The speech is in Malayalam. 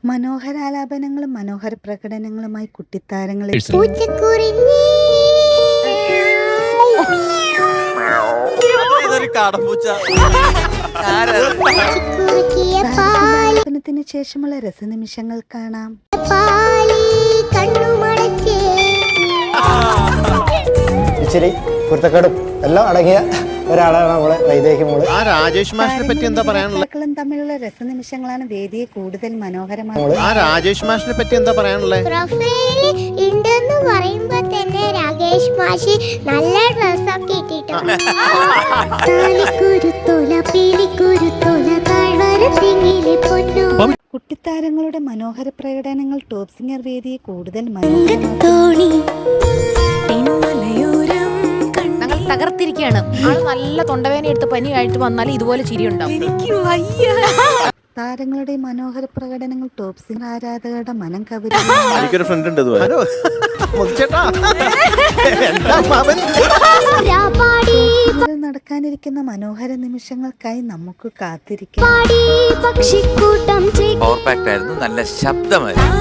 മനോഹരാലാപനങ്ങളും മനോഹര പ്രകടനങ്ങളുമായി കുട്ടിത്താരങ്ങൾ ത്തിന് ശേഷമുള്ള രസനിമിഷങ്ങൾ കാണാം. ഇച്ചിരി കുരുത്തക്കേടും എല്ലാം അടങ്ങിയ ഒരാളാണ് നമ്മള് വൈദേഹി മോള്. ആ രാജേഷ് മാഷിനെ പറ്റി എന്താ പറയാനുള്ളത്? തമ്മിലുള്ള രസനിമിഷങ്ങളാണ് വേദിയെ കൂടുതൽ മനോഹരമാക്കുന്നത്. ആ രാജേഷ് മാഷിനെ പറ്റി എന്താ പറയാനുള്ളത്? ഉണ്ടെന്ന് പറയുമ്പോ തന്നെ രാജേഷ് മാഷി നല്ല ഡ്രസ്സൊക്കെ ഇട്ടിട്ടുണ്ട്. കുട്ടിത്താരങ്ങളുടെ മനോഹര പ്രകടനങ്ങൾ ടോപ്പ് സിംഗർ വേദിയെ കൂടുതൽ ഞങ്ങൾ തകർത്തിരിക്കുകയാണ്. ആള് നല്ല തൊണ്ടവേന എടുത്ത് പനിയായിട്ട് വന്നാൽ ഇതുപോലെ ചിരിയുണ്ടാവും. താരങ്ങളുടെ മനോഹര പ്രകടനങ്ങൾ ടോപ്പ് സിംഗർ ആരാധകരുടെ മനം കവരുന്നു. എനിക്കൊരു ഫ്രണ്ട് ഉണ്ട് നടക്കാനിരിക്കുന്ന മനോഹര നിമിഷങ്ങൾക്കായി നമുക്ക് കാത്തിരിക്കാം. പവർ പാക്ട് ആയിരുന്നു, നല്ല ശബ്ദമായിരുന്നു.